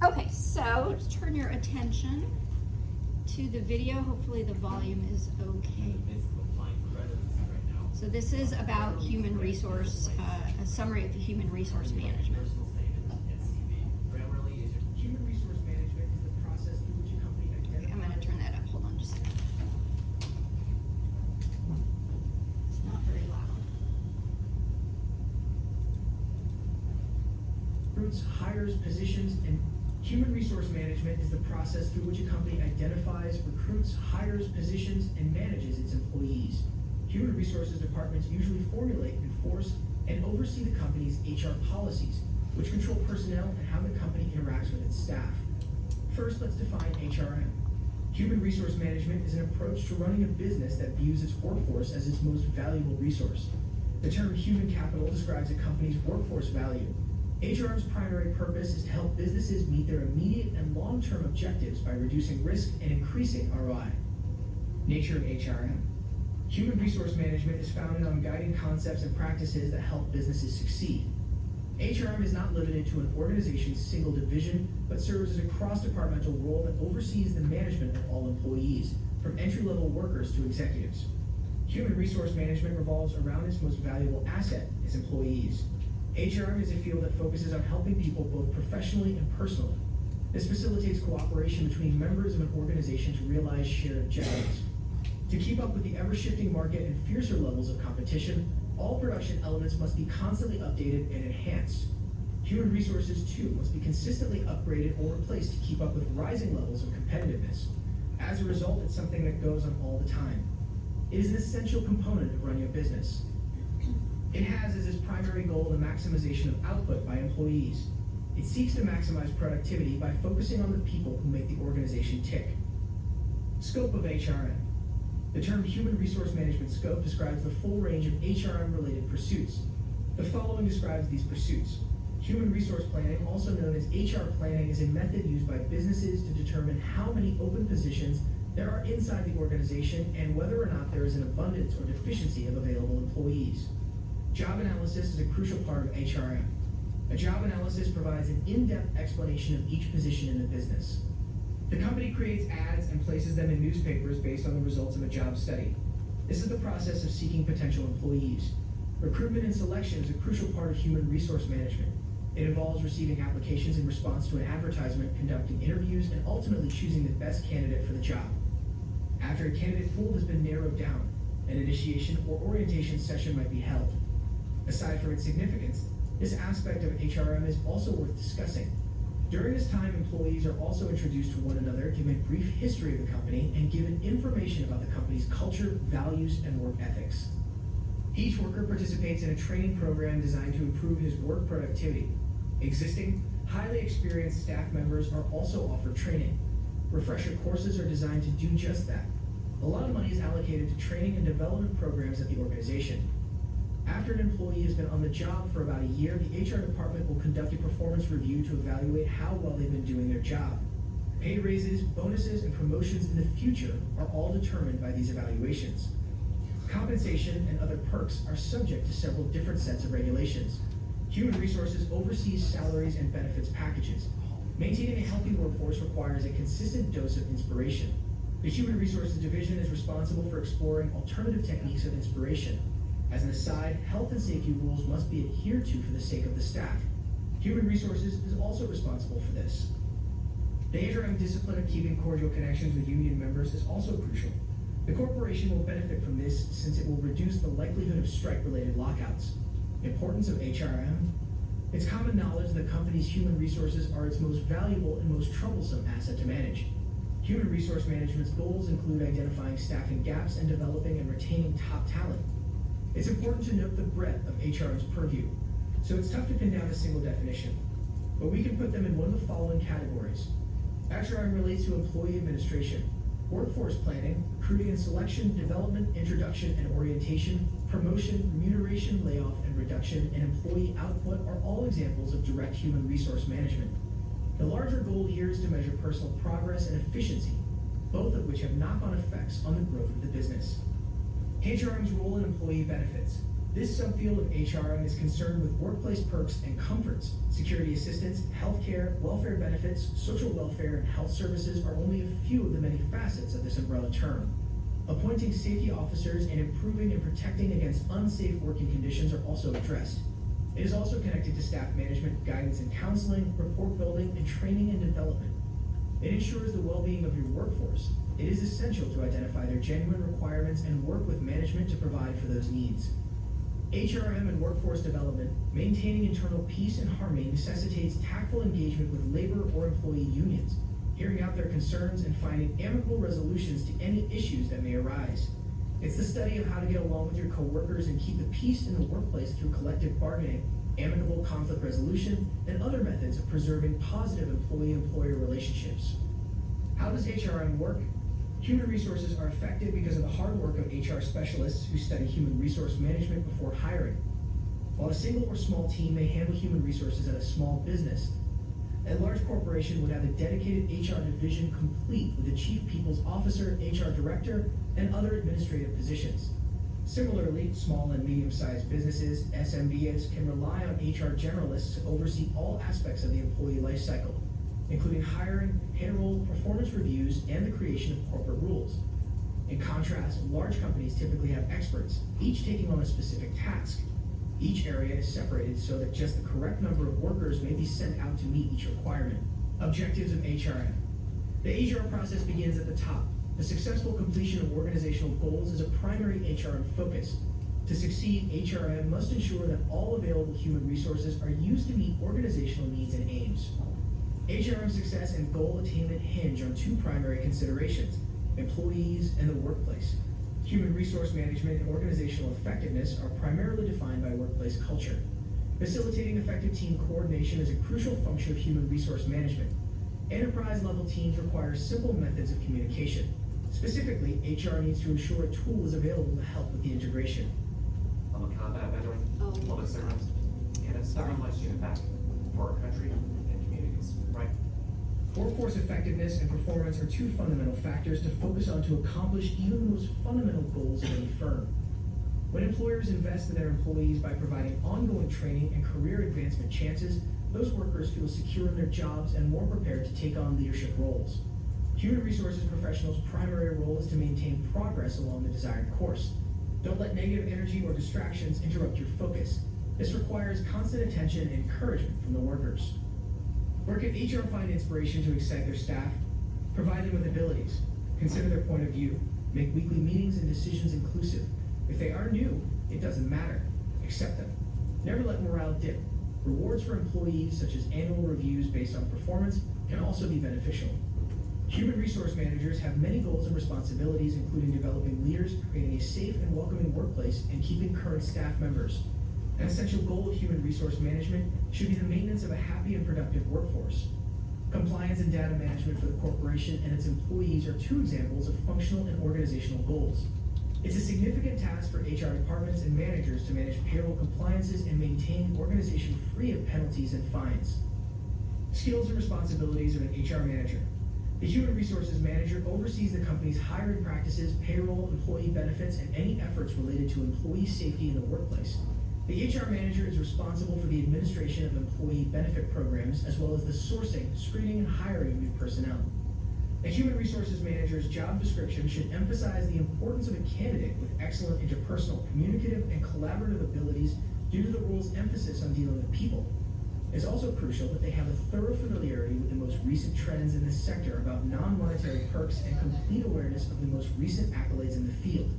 Okay, so turn your attention to the video. Hopefully the volume is okay. So this is about human resource, a summary of human resource management. Human resource management is the process through which a company identifies. I'm going to turn that up. Hold on just a second. It's not very loud. Recruits, hires, positions, and human resource management is the process through which a company identifies, recruits, hires, positions, and manages its employees. Human resources departments usually formulate, enforce, and oversee the company's HR policies, which control personnel and how the company interacts with its staff. First, let's define HRM. Human resource management is an approach to running a business that views its workforce as its most valuable resource. The term human capital describes a company's workforce value. HRM's primary purpose is to help businesses meet their immediate and long-term objectives by reducing risk and increasing ROI. Nature of HRM. Human resource management is founded on guiding concepts and practices that help businesses succeed. HRM is not limited to an organization's single division, but serves as a cross-departmental role that oversees the management of all employees, from entry-level workers to executives. Human resource management revolves around its most valuable asset, its employees. HRM is a field that focuses on helping people both professionally and personally. This facilitates cooperation between members of an organization to realize shared objectives. To keep up with the ever-shifting market and fiercer levels of competition, all production elements must be constantly updated and enhanced. Human resources, too, must be consistently upgraded or replaced to keep up with rising levels of competitiveness. As a result, it's something that goes on all the time. It is an essential component of running a business. It has as its primary goal the maximization of output by employees. It seeks to maximize productivity by focusing on the people who make the organization tick. Scope of HRM. The term human resource management scope describes the full range of HRM-related pursuits. The following describes these pursuits. Human resource planning, also known as HR planning, is a method used by businesses to determine how many open positions there are inside the organization and whether or not there is an abundance or deficiency of available employees. Job analysis is a crucial part of HRM. A job analysis provides an in-depth explanation of each position in the business. The company creates ads and places them in newspapers based on the results of a job study. This is the process of seeking potential employees. Recruitment and selection is a crucial part of human resource management. It involves receiving applications in response to an advertisement, conducting interviews, and ultimately choosing the best candidate for the job. After a candidate pool has been narrowed down, an initiation or orientation session might be held. Aside from its significance, this aspect of HRM is also worth discussing. During this time, employees are also introduced to one another, given a brief history of the company, and given information about the company's culture, values, and work ethics. Each worker participates in a training program designed to improve his work productivity. Existing, highly experienced staff members are also offered training. Refresher courses are designed to do just that. A lot of money is allocated to training and development programs at the organization. After an employee has been on the job for about a year, the HR department will conduct a performance review to evaluate how well they've been doing their job. Pay raises, bonuses, and promotions in the future are all determined by these evaluations. Compensation and other perks are subject to several different sets of regulations. Human Resources oversees salaries and benefits packages. Maintaining a healthy workforce requires a consistent dose of inspiration. The Human Resources Division is responsible for exploring alternative techniques of inspiration. As an aside, health and safety rules must be adhered to for the sake of the staff. Human Resources is also responsible for this. The HRM discipline of keeping cordial connections with union members is also crucial. The corporation will benefit from this since it will reduce the likelihood of strike-related lockouts. Importance of HRM. It's common knowledge that the company's human resources are its most valuable and most troublesome asset to manage. Human resource management's goals include identifying staffing gaps and developing and retaining top talent. It's important to note the breadth of HRM's purview, so it's tough to pin down a single definition. But we can put them in one of the following categories. HRM relates to employee administration, workforce planning, recruiting and selection, development, introduction and orientation, promotion, remuneration, layoff and reduction, and employee output are all examples of direct human resource management. The larger goal here is to measure personal progress and efficiency, both of which have knock-on effects on the growth of the business. HRM's role in employee benefits. This subfield of HRM is concerned with workplace perks and comforts. Security assistance, healthcare, welfare benefits, social welfare, and health services are only a few of the many facets of this umbrella term. Appointing safety officers and improving and protecting against unsafe working conditions are also addressed. It is also connected to staff management, guidance and counseling, report building, and training and development. It ensures the well-being of your workforce. It is essential to identify their genuine requirements and work with management to provide for those needs. HRM and workforce development, maintaining internal peace and harmony necessitates tactful engagement with labor or employee unions, hearing out their concerns and finding amicable resolutions to any issues that may arise. It's the study of how to get along with your coworkers and keep the peace in the workplace through collective bargaining, amicable conflict resolution, and other methods of preserving positive employee-employer relationships. How does HRM work? Human resources are effective because of the hard work of HR specialists who study human resource management before hiring. While a single or small team may handle human resources at a small business, a large corporation would have a dedicated HR division complete with a chief people's officer, HR director, and other administrative positions. Similarly, small and medium-sized businesses, SMBs, can rely on HR generalists to oversee all aspects of the employee life cycle, including hiring, payroll, performance reviews, and the creation of corporate rules. In contrast, large companies typically have experts, each taking on a specific task. Each area is separated so that just the correct number of workers may be sent out to meet each requirement. Objectives of HRM. The HR process begins at the top. The successful completion of organizational goals is a primary HRM focus. To succeed, HRM must ensure that all available human resources are used to meet organizational needs and aims. HRM success and goal attainment hinge on two primary considerations: employees and the workplace. Human resource management and organizational effectiveness are primarily defined by workplace culture. Facilitating effective team coordination is a crucial function of human resource management. Enterprise-level teams require simple methods of communication. Specifically, HR needs to ensure a tool is available to help with the integration. I'm a combat veteran, public servant, and have served my student back for our country and communities, right? Workforce effectiveness and performance are two fundamental factors to focus on to accomplish even the most fundamental goals of any firm. When employers invest in their employees by providing ongoing training and career advancement chances, those workers feel secure in their jobs and more prepared to take on leadership roles. Human resources professionals' primary role is to maintain progress along the desired course. Don't let negative energy or distractions interrupt your focus. This requires constant attention and encouragement from the workers. Where can HR find inspiration to excite their staff? Provide them with abilities. Consider their point of view. Make weekly meetings and decisions inclusive. If they are new, it doesn't matter. Accept them. Never let morale dip. Rewards for employees, such as annual reviews based on performance, can also be beneficial. Human resource managers have many goals and responsibilities, including developing leaders, creating a safe and welcoming workplace, and keeping current staff members. An essential goal of human resource management should be the maintenance of a happy and productive workforce. Compliance and data management for the corporation and its employees are two examples of functional and organizational goals. It's a significant task for HR departments and managers to manage payroll compliances and maintain the organization free of penalties and fines. Skills and responsibilities of an HR manager. The human resources manager oversees the company's hiring practices, payroll, employee benefits, and any efforts related to employee safety in the workplace. The HR manager is responsible for the administration of employee benefit programs, as well as the sourcing, screening, and hiring of new personnel. A human resources manager's job description should emphasize the importance of a candidate with excellent interpersonal, communicative, and collaborative abilities due to the role's emphasis on dealing with people. It's also crucial that they have a thorough familiarity with the most recent trends in this sector about non-monetary perks and complete awareness of the most recent accolades in the field.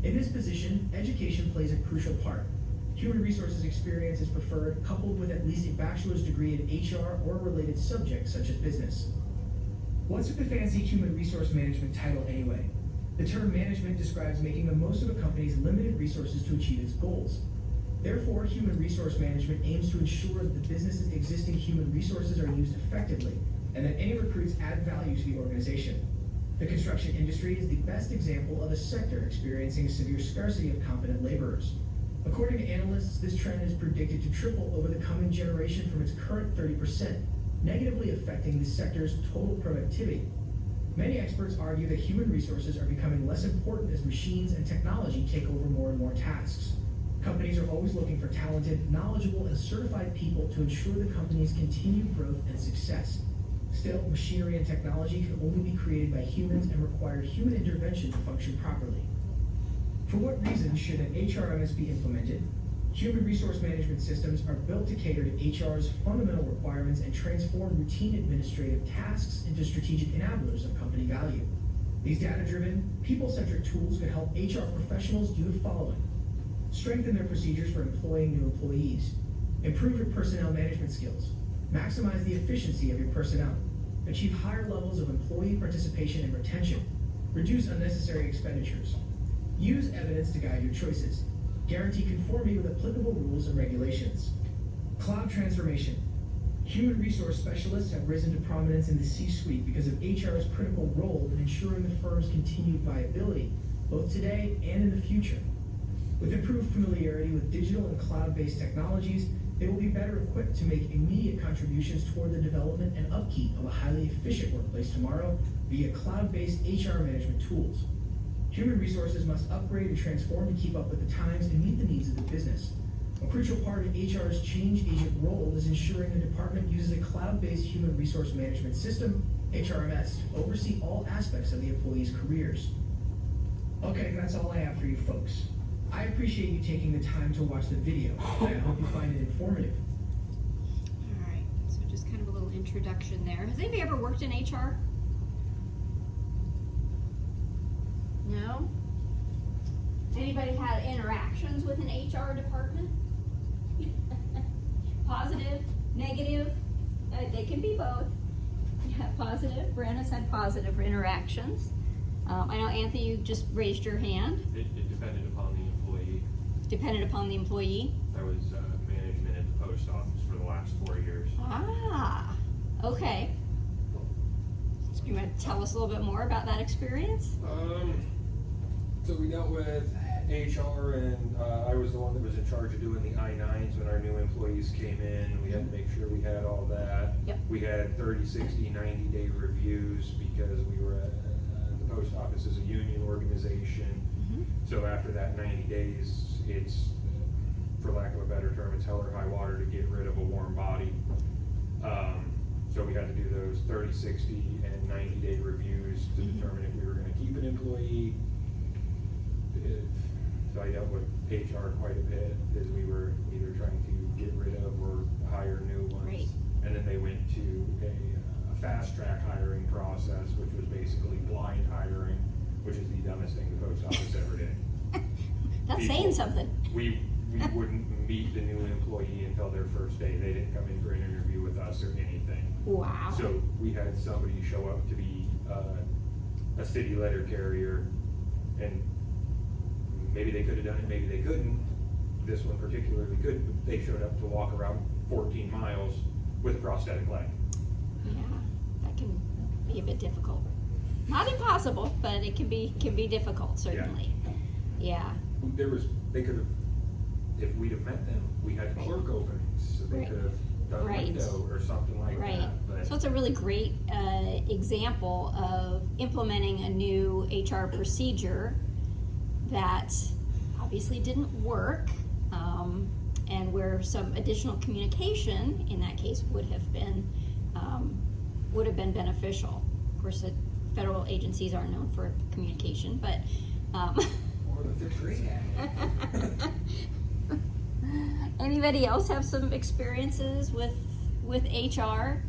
In this position, education plays a crucial part. Human resources experience is preferred, coupled with at least a bachelor's degree in HR or a related subject such as business. What's with the fancy human resource management title anyway? The term management describes making the most of a company's limited resources to achieve its goals. Therefore, human resource management aims to ensure that the business's existing human resources are used effectively and that any recruits add value to the organization. The construction industry is the best example of a sector experiencing a severe scarcity of competent laborers. According to analysts, this trend is predicted to triple over the coming generation from its current 30%, negatively affecting the sector's total productivity. Many experts argue that human resources are becoming less important as machines and technology take over more and more tasks. Companies are always looking for talented, knowledgeable, and certified people to ensure the company's continued growth and success. Still, machinery and technology can only be created by humans and require human intervention to function properly. For what reasons should an HRMS be implemented? Human resource management systems are built to cater to HR's fundamental requirements and transform routine administrative tasks into strategic enablers of company value. These data-driven, people-centric tools can help HR professionals do the following: strengthen their procedures for employing new employees, improve your personnel management skills, maximize the efficiency of your personnel, achieve higher levels of employee participation and retention, reduce unnecessary expenditures, use evidence to guide your choices, guarantee conformity with applicable rules and regulations. Cloud transformation. Human resource specialists have risen to prominence in the C-suite because of HR's critical role in ensuring the firm's continued viability, both today and in the future. With improved familiarity with digital and cloud-based technologies, they will be better equipped to make immediate contributions toward the development and upkeep of a highly efficient workplace tomorrow via cloud-based HR management tools. Human resources must upgrade and transform to keep up with the times and meet the needs of the business. A crucial part of HR's change agent role is ensuring the department uses a cloud-based human resource management system, HRMS, to oversee all aspects of the employees' careers. Okay, that's all I have for you folks. I appreciate you taking the time to watch the video, and I hope you find it informative. All right, so just kind of a little introduction there. Has anybody ever worked in HR? No? Anybody had interactions with an HR department? Positive, negative, they can be both. Yeah, positive. Brenna's had positive interactions. I know, Anthony, you just raised your hand. It depended upon the employee. Depended upon the employee. I was management at the post office for the last 4 years. Ah, okay. So you want to tell us a little bit more about that experience? So we dealt with HR, and I was the one that was in charge of doing the I-9s when our new employees came in. We had to make sure we had all that. Yep. We had 30, 60, 90-day reviews because we were the post office is a union organization. Mm-hmm. So after that 90 days, it's, for lack of a better term, it's hell or high water to get rid of a warm body. So we had to do those 30, 60, and 90-day reviews to determine if we were going to keep an employee. So I dealt with HR quite a bit as we were either trying to get rid of or hire new ones. Right. And then they went to a fast track hiring process, which was basically blind hiring, which is the dumbest thing the post office ever did. That's saying something. We wouldn't meet the new employee until their first day. They didn't come in for an interview with us or anything. Wow. So we had somebody show up to be a city letter carrier, and maybe they could have done it, maybe they couldn't. This one particularly could, but they showed up to walk around 14 miles with a prosthetic leg. Yeah, that can be a bit difficult. Not impossible, but it can be difficult, certainly. Yeah. They could have, if we'd have met them, we had clerk openings, so they Right. could have done Right. window or something like Right. that. But So it's a really great example of implementing a new HR procedure that obviously didn't work, and where some additional communication in that case would have been beneficial. Of course, the federal agencies are known for communication, but or the fifth grade act. anybody else have some experiences with HR?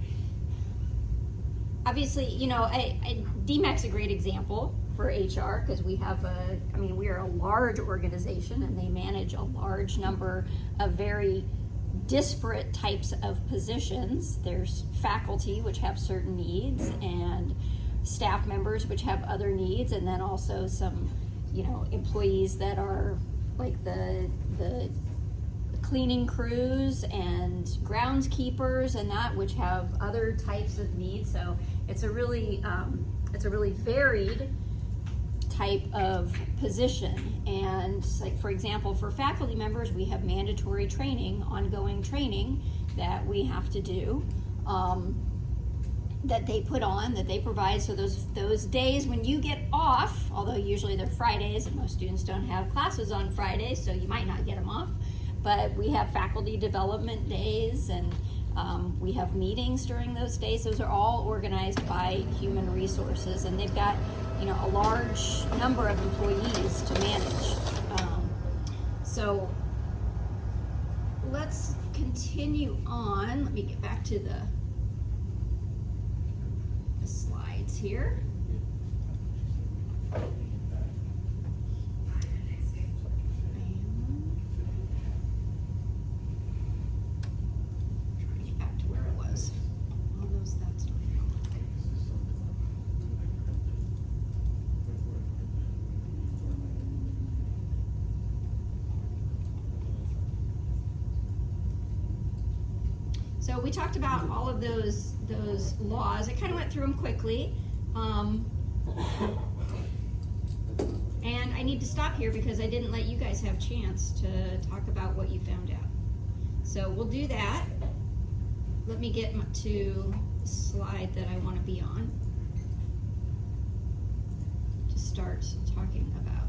Obviously, you know, DMAC's a great example for HR because we are a large organization and they manage a large number of very disparate types of positions. There's faculty which have certain needs and staff members which have other needs, and then also some, you know, employees that are like the cleaning crews and groundskeepers and that which have other types of needs. So it's a really varied type of position. And like, for example, for faculty members, we have mandatory training, ongoing training that we have to do. that they put on, that they provide. So those days when you get off, although usually they're Fridays and most students don't have classes on Fridays, so you might not get them off, but we have faculty development days, and we have meetings during those days. Those are all organized by Human Resources, and they've got, you know, a large number of employees to manage. So let's continue on. Let me get back to the slides here. Trying to get back to where it was. All those, that's not. So we talked about all of those laws. I kind of went through them quickly. And I need to stop here because I didn't let you guys have a chance to talk about what you found out. So we'll do that. Let me get to the slide that I want to be on to start talking about.